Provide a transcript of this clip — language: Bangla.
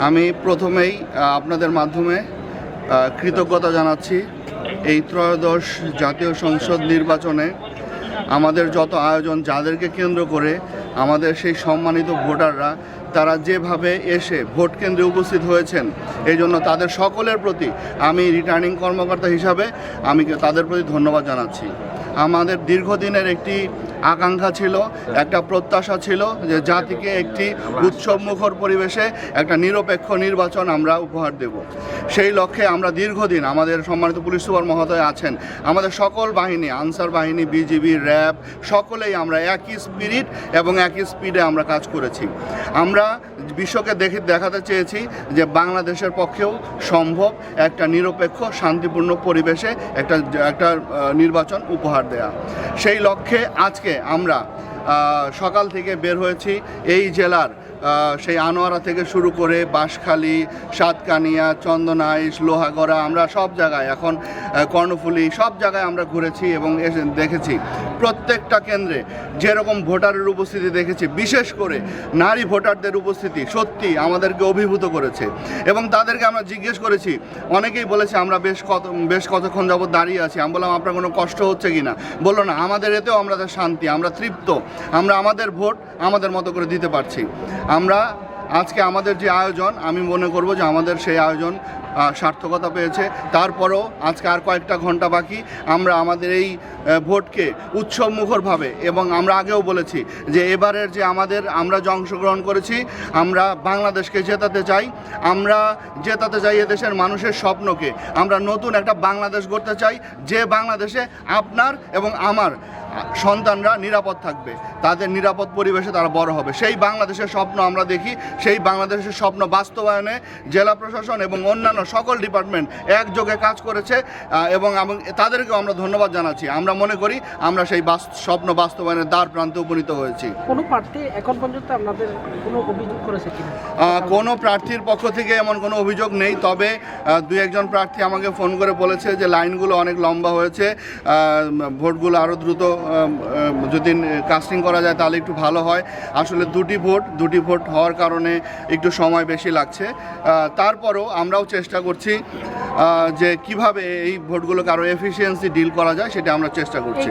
আমি প্রথমেই আপনাদের মাধ্যমে কৃতজ্ঞতা জানাচ্ছি এই ত্রয়োদশ জাতীয় সংসদ নির্বাচনে আমাদের যত আয়োজন, যাদেরকে কেন্দ্র করে আমাদের সেই সম্মানিত ভোটাররা তারা যেভাবে এসে ভোট কেন্দ্রে উপস্থিত হয়েছেন, এই জন্য তাদের সকলের প্রতি আমি রিটার্নিং কর্মকর্তা হিসাবে আমি তাদের প্রতি ধন্যবাদ জানাচ্ছি। আমাদের দীর্ঘদিনের একটি আকাঙ্ক্ষা ছিল, একটা প্রত্যাশা ছিল যে জাতিকে একটি উৎসবমুখর পরিবেশে একটা নিরপেক্ষ নির্বাচন আমরা উপহার দেব। সেই লক্ষ্যে আমরা দীর্ঘদিন, আমাদের সম্মানিত পুলিশ সুপার মহোদয় আছেন, আমাদের সকল বাহিনী, আনসার বাহিনী, বিজিবি, র্যাব, সকলেই আমরা একই স্পিরিট এবং একই স্পিডে আমরা কাজ করেছি। আমরা বিশ্বকে দেখাতে চেয়েছি যে বাংলাদেশের পক্ষেও সম্ভব একটা নিরপেক্ষ শান্তিপূর্ণ পরিবেশে একটা নির্বাচন উপহার দেয়া। সেই লক্ষ্যে আজকে আমরা সকাল থেকে বের হয়েছি এই জেলার সেই আনোয়ারা থেকে শুরু করে বাঁশখালী, সাতকানিয়া, চন্দনাইশ, লোহাগড়া, আমরা সব জায়গায়, এখন কর্ণফুলী, সব জায়গায় আমরা ঘুরেছি এবং এসে দেখেছি প্রত্যেকটা কেন্দ্রে যেরকম ভোটারের উপস্থিতি দেখেছি, বিশেষ করে নারী ভোটারদের উপস্থিতি সত্যি আমাদেরকে অভিভূত করেছে। এবং তাদেরকে আমরা জিজ্ঞেস করেছি, অনেকেই বলেছে আমরা বেশ কতক্ষণ যাবত দাঁড়িয়ে আছি। আমি বললাম আপনার কোনো কষ্ট হচ্ছে কি না? বললো না, আমাদের এতেও আমাদের শান্তি, আমরা তৃপ্ত, আমরা আমাদের ভোট আমাদের মতো করে দিতে পারছি। আমরা আজকে আমাদের যে আয়োজন, আমি মনে করব যে আমাদের সেই আয়োজন সার্থকতা পেয়েছে। তারপরেও আজকে আর কয়েকটা ঘন্টা বাকি, আমরা আমাদের এই ভোটকে উৎসবমুখরভাবে, এবং আমরা আগেও বলেছি যে এবারের যে আমরা যে অংশগ্রহণ করেছি, আমরা বাংলাদেশকে জেতাতে চাই, আমরা জেতাতে চাই এদেশের মানুষের স্বপ্নকে। আমরা নতুন একটা বাংলাদেশ গড়তে চাই, যে বাংলাদেশে আপনার এবং আমার সন্তানরা নিরাপদ থাকবে, তাদের নিরাপদ পরিবেশে তারা বড় হবে। সেই বাংলাদেশের স্বপ্ন আমরা দেখি। সেই বাংলাদেশের স্বপ্ন বাস্তবায়নে জেলা প্রশাসন এবং অন্যান্য সকল ডিপার্টমেন্ট একযোগে কাজ করেছে এবং তাদেরকেও আমরা ধন্যবাদ জানাচ্ছি। আমরা মনে করি আমরা সেই স্বপ্ন বাস্তবায়নের দ্বার প্রান্তে উপনীত হয়েছি। কোনো প্রার্থী এখন পর্যন্ত আপনাদের কোনো অভিযোগ করেছে কিনা? কোনো প্রার্থীর পক্ষ থেকে এমন কোনো অভিযোগ নেই, তবে দুই একজন প্রার্থী আমাকে ফোন করে বলেছে যে লাইনগুলো অনেক লম্বা হয়েছে, ভোটগুলো আরও দ্রুত যদি কাস্টিং করা যায় তাহলে একটু ভালো হয়। আসলে দুটি ভোট হওয়ার কারণে একটু সময় বেশি লাগছে। তারপরও আমরাও চেষ্টা করছি যে কিভাবে এই ভোটগুলোকে আরও এফিসিয়েন্সি ডিল করা যায়, সেটা আমরা চেষ্টা করছি।